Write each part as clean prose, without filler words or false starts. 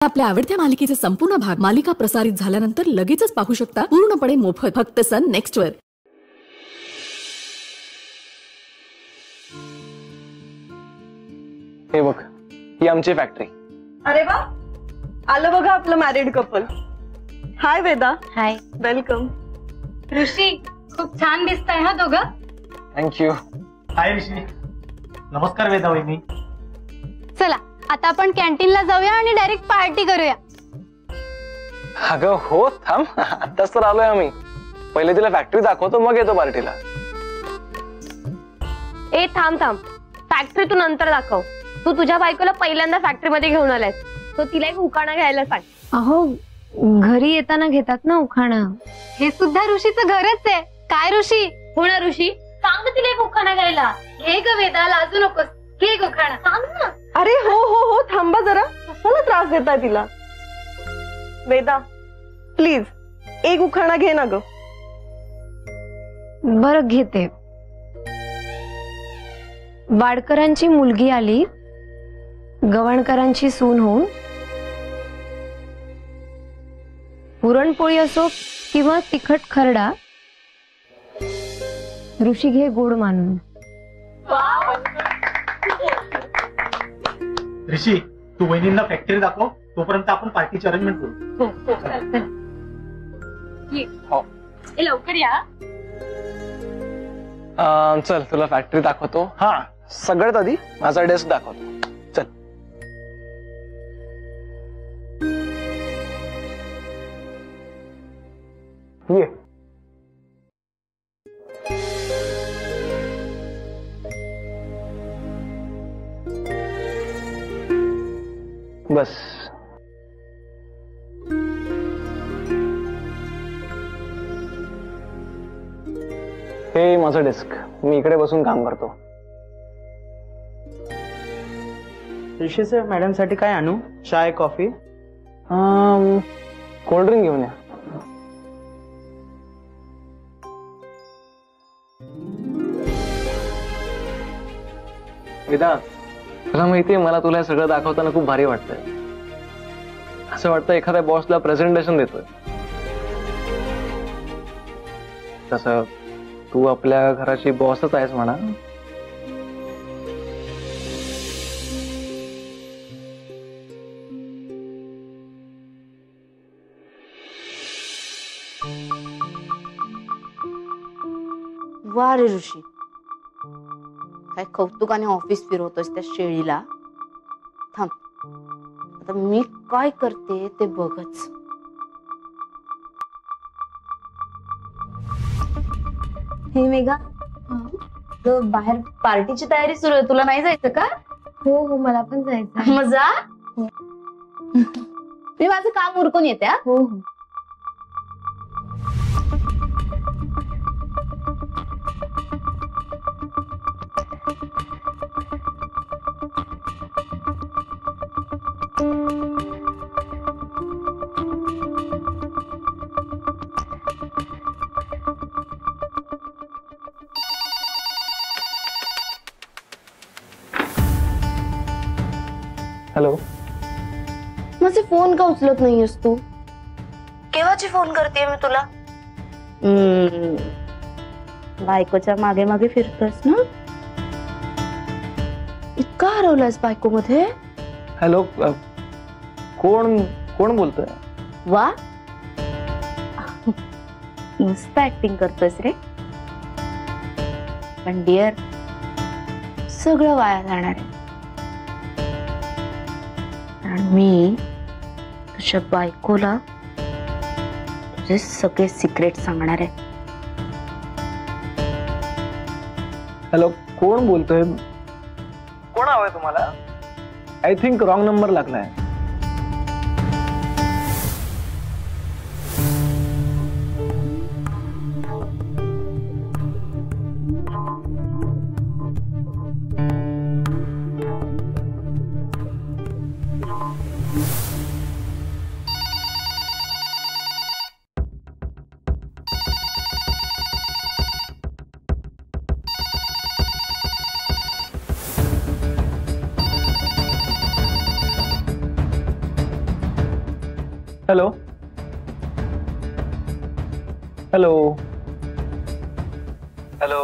आपल्या आवडत्या मालिकेचे संपूर्ण भाग मालिका प्रसारित झाल्यानंतर लगेचच पाहू शकता पूर्णपणे मोफत फक्त सन नेक्स्ट वर। हे बघ, ही आमची फॅक्टरी। अरे वा, आलं बघा आपलं मॅरिड कपल। हाय वेदा। हाय, वेलकम। ऋषी खूप छान दिसताय हा दोघं। थँक्यू। हाय ऋषी। नमस्कार वेदा वहिनी। चला आता आपण कॅन्टीनला जाऊया आणि डायरेक्ट पार्टी करूया। अगं हो, थांब, आताच तर आलोय आम्ही। पहिले तिला फॅक्टरी दाखवतो, मग येतो पार्टीला। ए थांब थांब, फॅक्टरी तू नंतर दाखव। तू तुझ्या बायकोला पहिल्यांदा फॅक्टरी मध्ये घेऊन आलायस, तो तिला एक उखाणा घ्यायला सांग। अहो घरी येताना घेतात ना उखाणा, हे सुद्धा ऋषीचं घरच आहे। काय ऋषी? हो ना ऋषी, सांग ना तिला एक उखाणा घ्यायला। हे ग वेदा, लाजू नकोस, हे उखाणा सांग ना। अरे हो हो हो, थांबा जरा, कशाला त्रास देताय तिला? वेदा प्लीज एक उखाणा घे ना ग। बरं घेते। वाडकरांची मुलगी आली गवणकरांची सून होऊन, पुरणपोळी असो किंवा तिखट खरडा, ऋषी घे गोड मानून। ऋषी तू वहिनींना फॅक्टरी दाखव, तोपर्यंत आपण पार्टीची अरेंजमेंट करू। हो, लवकर या। चल तुला फॅक्टरी दाखवतो। हा, सगळ्यात आधी माझा डेस्क दाखवतो। चल। ये। बस। हे माझं डेस्क, मी इकडे बसून काम करतो। ऋषी सर, मॅडम साठी काय आणू? चाय, कॉफी? कोल्ड ड्रिंक घेऊन या। वेदा, तुला माहितीये मला तुला सगळं दाखवताना खूप भारी वाटतंय। असं वाटतं एखाद्या बॉसला प्रेझेंटेशन देतोय। तसं तू आपल्या घराची बॉसच आहेस म्हणा। वा रे ऋषी, काय कौतुकाने ऑफिस फिरवतोस त्या शेळीला। थांब, आता मी काय करते ते बघच। हे मेघा, बाहेर पार्टीची तयारी सुरू आहे, तुला नाही जायचं का? हो हो, मला पण जायचं। मग जा, मी माझं काम उरकून येते। हो हो। हॅलो। माझे फोन का उचलत नाहीयेस तू? केव्हाची फोन करतेय मी तुला? बायकोच्या मागे मागे फिरतोस ना? इतका हरवलास बायको मध्ये? हॅलो, कोण कोण बोलतोय? वा, मस्त ऍक्टिंग करतोस रे। पण डिअर, सगळं वाया जाणार आहे। कारण मी तुझ्या बायकोला तुझे सगळे सिक्रेट सांगणार आहे। हॅलो, कोण बोलतोय? कोण हवंय तुम्हाला? आय थिंक रॉंग नंबर लागलाय। हॅलो हॅलो हॅलो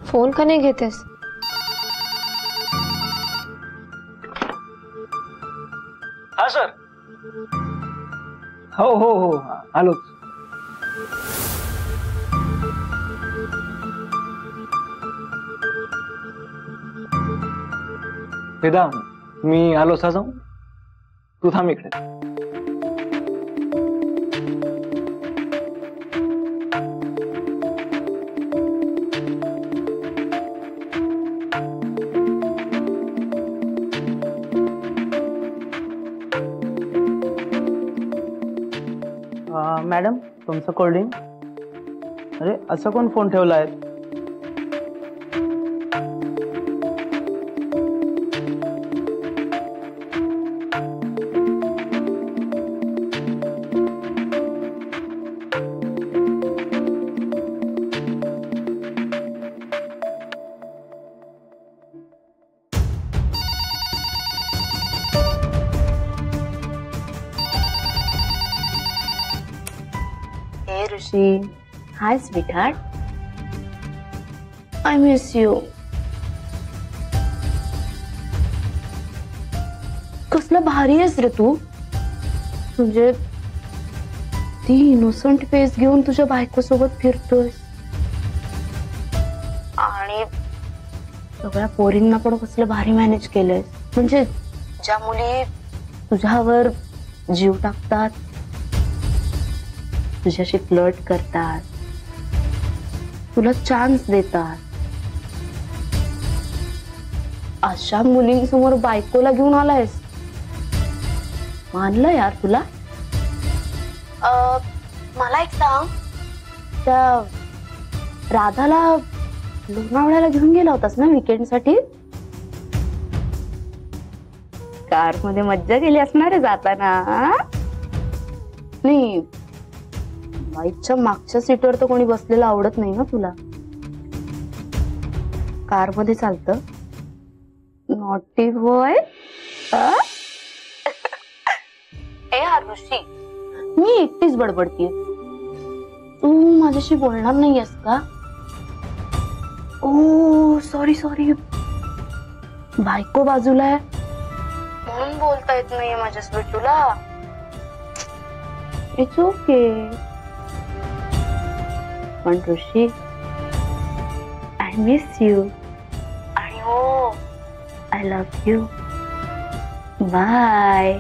फोन का नाही घेतेस? हा सर. हो हो हो आलोच. वेदा मी आलो सा जाऊ. तू थांब इकडे. मॅडम तुमचं कोल्ड्रिंक. अरे असं कोण फोन ठेवला आहे? Hey Rishi. Hi sweetheart. I miss you. कसला भारी आहेस रे तू. म्हणजे ती इनोसंट फेस घेऊन तुझ्या बायको सोबत फिरतोय आणि सगळ्या पोरींना पण कसलं भारी मॅनेज केलंय. म्हणजे ज्या मुली तुझ्यावर जीव टाकतात, तुझ्याशी फ्लर्ट करतात, तुला चान्स देतात, अशा मुलींसमोर बायकोला घेऊन आलायस. मानलं यार तुला. मला एक सांग, त्या राधाला लोणावळ्याला घेऊन गेला होतास ना वीकेंड साठी? कार मध्ये मज्जा केली असणार आहे जाताना. नाही, बाईकच्या मागच्या सीटवर तर कोणी बसलेलं आवडत नाही ना तुला. कार मध्ये चालतं. Naughty boy. ए आरुषी, मी एकटीच बडबडतीये. तू माझ्याशी बोलणार नाहीयेस का? ओ सॉरी सॉरी, बायको बाजूला आहे म्हणून बोलता येत नाहीये माझ्यासोबत तुला. It's okay. पण ऋषी, आय मिस यू. आणि हो, आय लव्ह यू. बाय.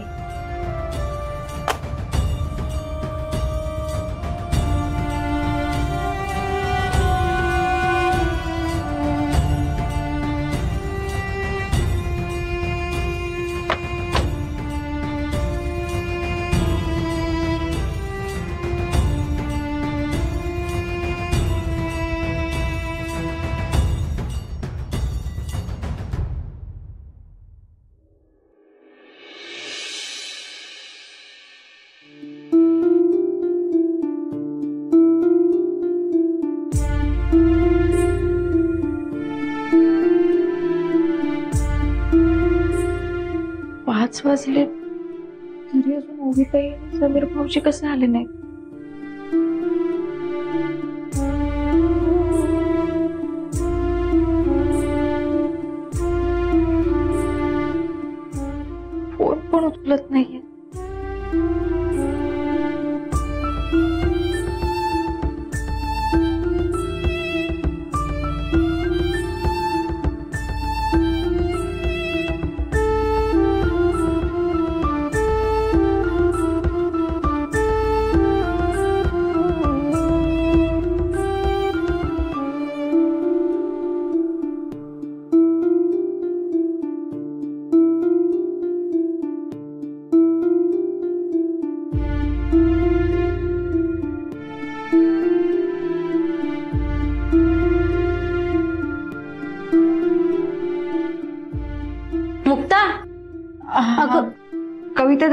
पाच वाजले तरी अजून ओवी काही समीर भाऊजी कसे आले नाही. फोन पण उचलत नाहीये.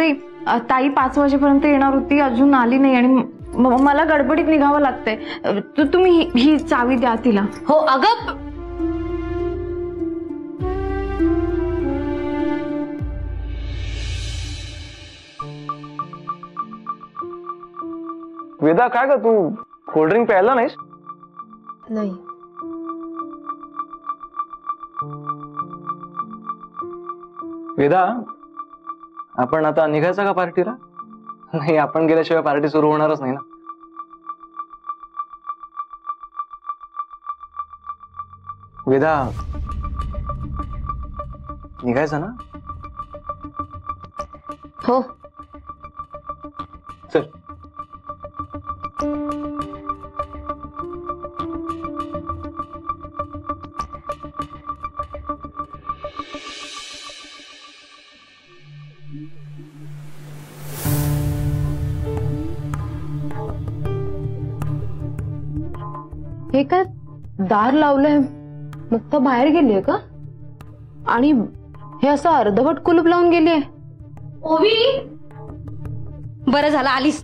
रे, ताई 5 वाजेपर्यंत येणार होती, अजून आली नाही आणि मला गडबडीत निघावं लागतंय. तुम्ही ही चावी द्या तिला. हो अगं वेदा काय ग तू कोल्ड्रिंक प्यायला नाहीस? नाही. वेदा आपण आता निघायचं का पार्टीला? नाही, आपण गेल्याशिवाय पार्टी सुरू होणारच नाही ना. वेदा निघायचं ना? हो चल. हे काय दार लावलंय, मुक्ता बाहेर गेलीये का? आणि हे असं अर्धवट कुलूप लावून गेलीये. ओवी, बरं झालं आलीस.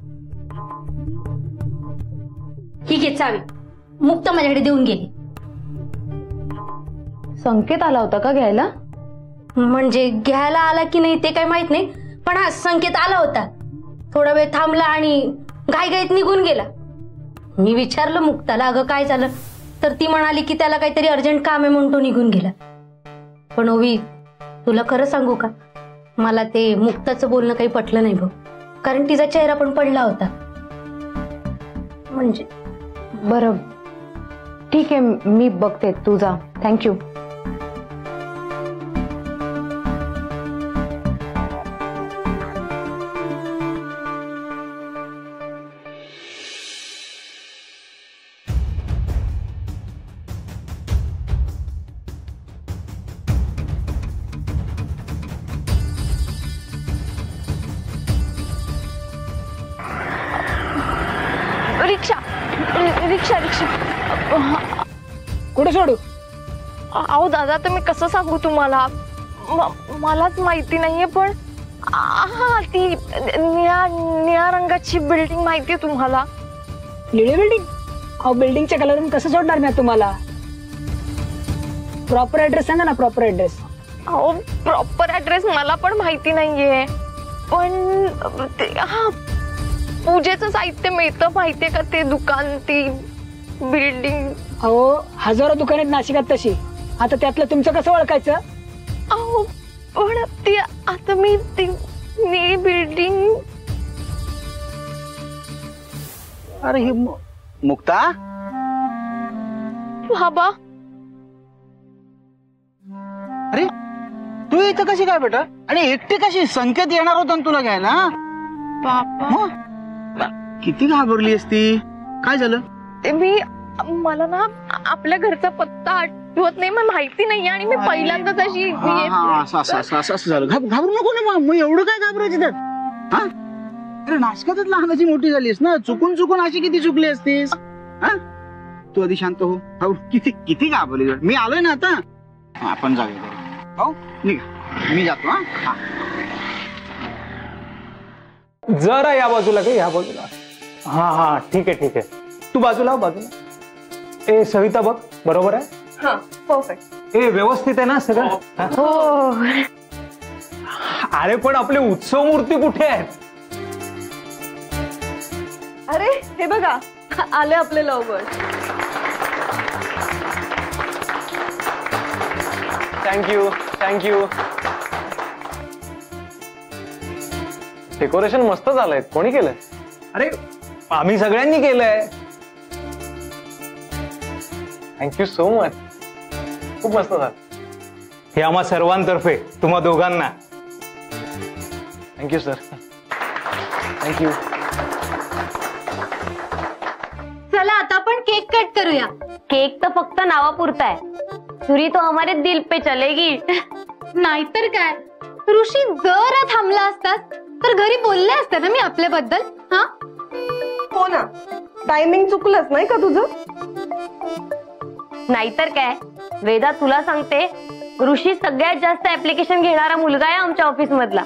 ही घे चावी. मुक्ता माझ्याकडे देऊन गेली. संकेत आला होता का घ्यायला? म्हणजे घ्यायला आला की नाही ते काही माहित नाही, पण हा संकेत आला होता. थोडा वेळ थांबला आणि घाईघाईत निघून गेला. मी विचारलं मुक्ताला, अगं काय झालं? तर ती म्हणाली की त्याला काहीतरी अर्जंट काम आहे म्हणून तो निघून गेला. पण ओवी, तुला खरं सांगू का, मला ते मुक्ताचं बोलणं काही पटलं नाही बघ. कारण तिचा चेहरा पण पडला होता. म्हणजे बरं ठीक आहे, मी बघते, तू जा. थँक्यू. रिक्षा रिक्षा रिक्षा. कुठे सोडू? अहो दादा, तर मी कसं सांगू तुम्हाला, मलाच माहिती नाहीये. पण हा ती निळ्या रंगाची बिल्डिंग माहितीये तुम्हाला? निळी बिल्डिंग? अहो बिल्डिंगच्या कलरून कसं सोडणार मी तुम्हाला? प्रॉपर ऍड्रेस सांगा ना, प्रॉपर ऍड्रेस. अहो प्रॉपर ऍड्रेस मला पण माहिती नाहीये, पण हा पूजेचं साहित्य मिळतं माहितीये का? ते दुकान, ती बिल्डिंग. अहो हजारो दुकान आहेत नाशिकात तशी, आता त्यातलं तुमचं कसं ओळखायचं? अहो पण ती आता मी ती निळी बिल्डिंग. अरे ही मुक्ता, बाबा अरे तू इथं कशी काय बेटा? आणि एकटी कशी? संकेत येणार होता ना तुला घ्यायला? बाबा किती घाबरली असती? काय झालं? ते मला ना आपल्या घरचा पत्ता आठवत नाही, मला माहिती नाही. आणि मी पहिल्यांदाच अशी असं झालं. घाबरू नको ना मग एवढं काय घाबरायचं त्यात? हा अरे नाशकातच लहानाची मोठी झालीस ना, चुकून अशी किती चुकली असतीस? हा तू आधी शांत हो. किती घाबरली? मी आलोय ना आता, आपण जाऊया. हो निघा, मी जातो. हा जरा या बाजूला का, या बाजूला. हा हा ठीक आहे. तू बाजूला बाजूला. ए सविता बघ, बरोबर आहे? हा परफेक्ट. ए व्यवस्थित आहे ना सगळं? हो. अरे पण आपले उत्सव मूर्ती कुठे आहेत? अरे हे बघा, आले आपले लवकर. थँक्यू. डेकोरेशन मस्त झालंय. कोणी केलंय? अरे आम्ही सगळ्यांनी केलंय. Thank you so much. खूप मस्त झालं. हे आम्हा सर्वांतर्फे तुम्हा दोघांना. Thank you sir. थँक्यू. चला आता आपण केक कट करूया. केक तर फक्त नावापुरता आहे. छुरी तो हमारे दिल पे चलेगी. नाहीतर काय, ऋषी जरा थांबला असतात तर घरी बोलले असते ना मी आपल्याबद्दल. हा हो ना, टायमिंग चुकलंच नाही का तुझं? नाहीतर काय, वेदा तुला सांगते, ऋषी सगळ्यात जास्त ऍप्लिकेशन घेणारा मुलगा आहे आमच्या ऑफिस मधला.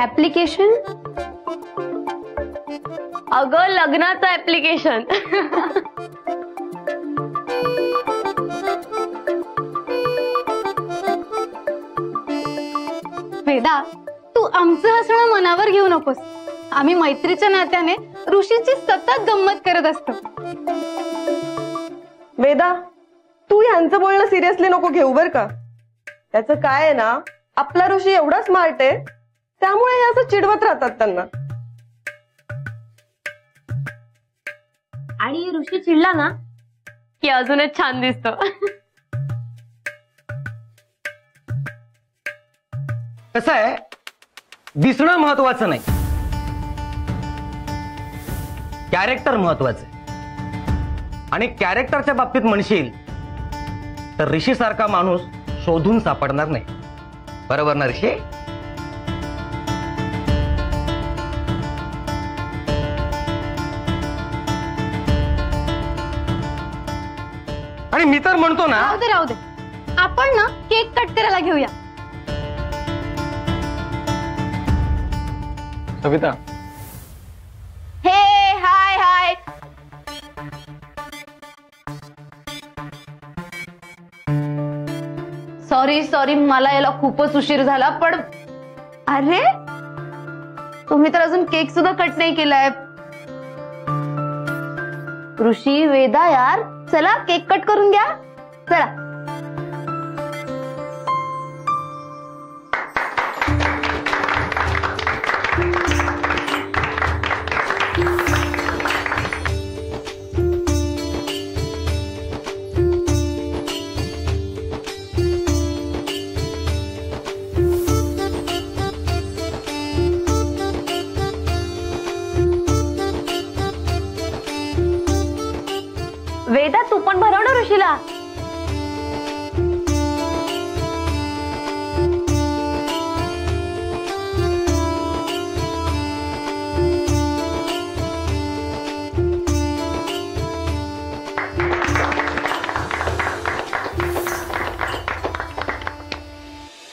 ऍप्लिकेशन? अगं लग्नाचं ऍप्लिकेशन. वेदा, तू आमचं हसणं मनावर घेऊ नकोस. आम्ही मैत्रीच्या नात्याने ऋषीची सतत गंमत करत असतो. वेदा, तू ह्यांचं बोलणं सिरियसली नको घेऊ बर का. त्याचं काय आहे ना, आपला ऋषी एवढा स्मार्ट आहे त्यामुळे हे असं चिडवत राहतात त्यांना. आणि ऋषी चिडला ना की अजूनच छान दिसतो. कसं आहे, दिसणं महत्वाचं नाही, कॅरेक्टर महत्वाचं आहे. आणि कॅरेक्टरच्या बाबतीत म्हणशील तर ऋषी सारखा माणूस शोधून सापडणार नाही. बरोबर ना ऋषी? आणि मी तर म्हणतो ना, राहू दे, आपण ना केक कट करायला घेऊया. सविता, हे हाय हाय. सॉरी मला याला खूपच उशीर झाला. पण अरे तुम्ही तर अजून केक सुद्धा कट नाही केलाय. ऋषी, वेदा यार, चला केक कट करून घ्या. चला. वेदा, तू पण भरव ना ऋषीला.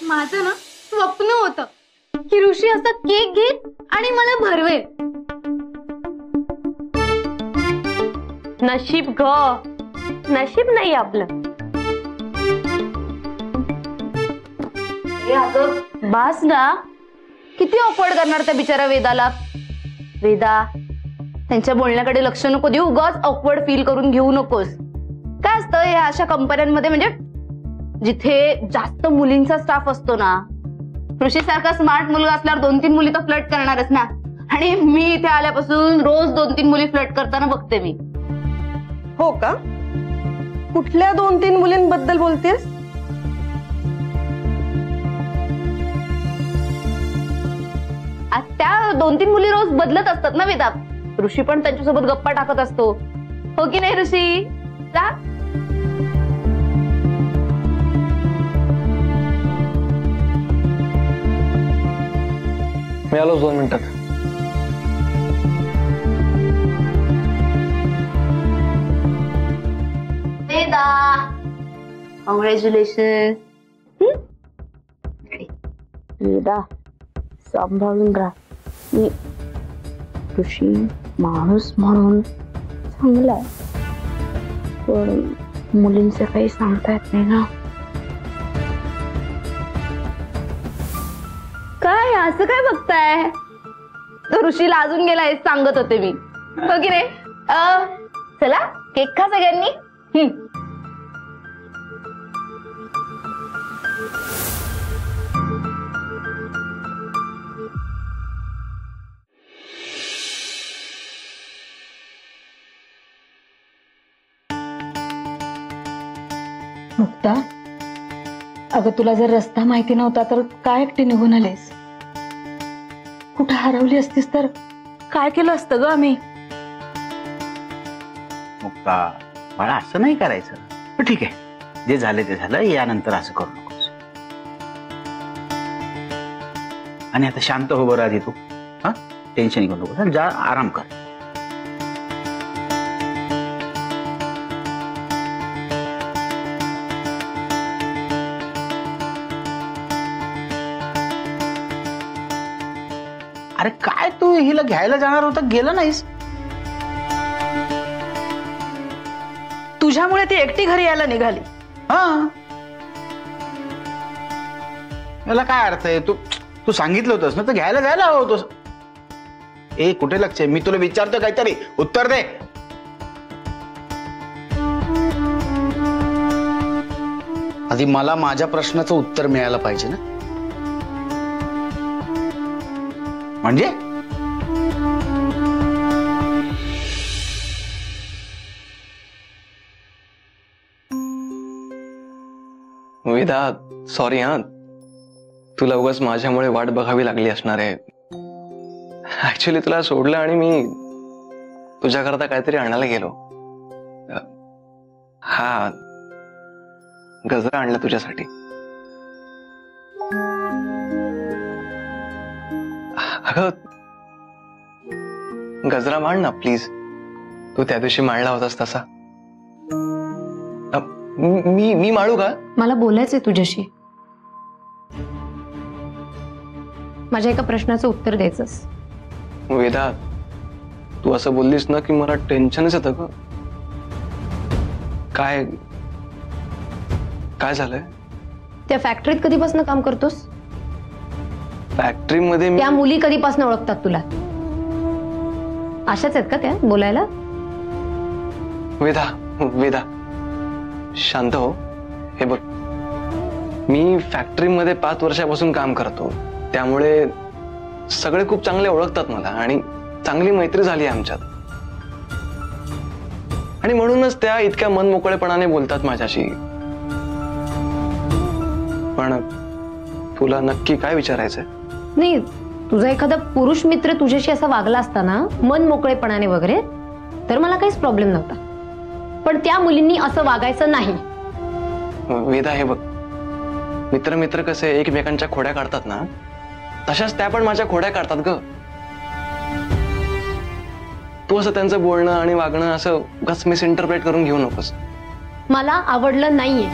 माझं ना स्वप्न होतं की ऋषी असं केक घेईल आणि मला भरवेल. नशीब ग, नशीब नाही आपलं. बास ना, किती ऑफवर्ड करणार त्या बिचारा वेदाला. वेदा, त्यांच्या बोलण्याकडे लक्ष नको देऊ. उगाच ऑकवर्ड फील करून घेऊ नकोस. काय असतं या अशा कंपन्यांमध्ये, म्हणजे जिथे जास्त मुलींचा स्टाफ असतो ना, ऋषी सारखा स्मार्ट मुलगा असल्यावर 2-3 मुली तर फ्लर्ट करणारच ना. आणि मी इथे आल्यापासून रोज 2-3 मुली फ्लर्ट करताना बघते मी. हो का? कुठल्या 2-3 मुलींबद्दल बोलतेस? त्या 2-3 मुली रोज बदलत असतात ना वेदा. ऋषी पण त्यांच्यासोबत गप्पा टाकत असतो, हो की नाही ऋषी? मी आलो 2 मिनिटात. वेदा, कॉंग्रॅच्युलेशन. वेदा, सांभाळून राहा. मी ऋषी माणूस म्हणून चांगला आहे, पण मुलींचं काही सांगता येत नाही ना. काय असं काय बघताय? तो ऋषी लाजून गेलाय सांगत होते मी, हो की नाही? चला केक खा सगळ्यांनी. मुक्ता, अगं तुला जर रस्ता माहिती नव्हता तर काय एकटी निघून आलीस? कुठं हरवली असतीस तर काय केलं असतं ग आम्ही? मुक्ता बाळा, असं नाही करायचं. पण ठीक आहे, जे झालं ते झालं. यानंतर असं करू नकोस. आणि आता शांत हो बरं आधी तू. हा, टेन्शन घेऊ नकोस. जा, आराम कर. अरे काय तू हिला घ्यायला जाणार होता, गेला नाहीस? तुझ्यामुळे ती एकटी घरी यायला निघाली. हा, याला काय अर्थ आहे? तू तू सांगितलं होतंस ना, तर घ्यायला जायला हवं होतंस. ए कुठे लक्ष आहे? मी तुला विचारतो काहीतरी, उत्तर दे. आधी मला माझ्या प्रश्नाचं उत्तर मिळायला पाहिजे ना. म्हणजे वेदा, सॉरी हा, तुला उगाच माझ्यामुळे वाट बघावी लागली असणार आहे. ऍक्च्युली तुला सोडलं आणि मी तुझ्याकरता काहीतरी आणायला गेलो. हा गजरा आणला तुझ्यासाठी. अगं गजरा मांड ना प्लीज, तू त्या दिवशी मांडला होतास तसा. मी माळू का? मला बोलायचंय तुझ्याशी. माझ्या एका प्रश्नाचं उत्तर द्यायचंस. वेदा, तू असं बोललीस ना की मला टेन्शनच येतं ग. काय काय झालंय? त्या फॅक्टरीत कधीपासून काम करतोस? फॅक्टरीमध्ये त्या मुली कधीपासून ओळखतात तुला? अशाच आहेत का त्या बोलायला? वेदा, वेदा शांत हो. हे बघ, मी फॅक्टरीमध्ये 5 वर्षापासून काम करतो, त्यामुळे सगळे खूप चांगले ओळखतात मला आणि चांगली मैत्री झाली आहे आमच्यात. आणि म्हणूनच त्या इतक्या मनमोकळेपणाने बोलतात माझ्याशी. पण तुला नक्की काय विचारायचंय? नाही, तुझा एखादा पुरुष मित्र तुझ्याशी असा वागला असताना मन मोकळेपणाने वगैरे, तर मला काहीच प्रॉब्लेम नव्हता. पण त्या मुलींनी असं वागायचं नाही. वेदा, हे बघ, मित्र मित्र कसे एकमेकांच्या खोड्या काढतात ना, तशाच त्या पण माझ्या खोड्या काढतात ग. तू असं त्यांचं बोलणं आणि वागणं असं उगाच मिसइंटरप्रेट करून घेऊ नकोस. मला आवडलं नाहीये.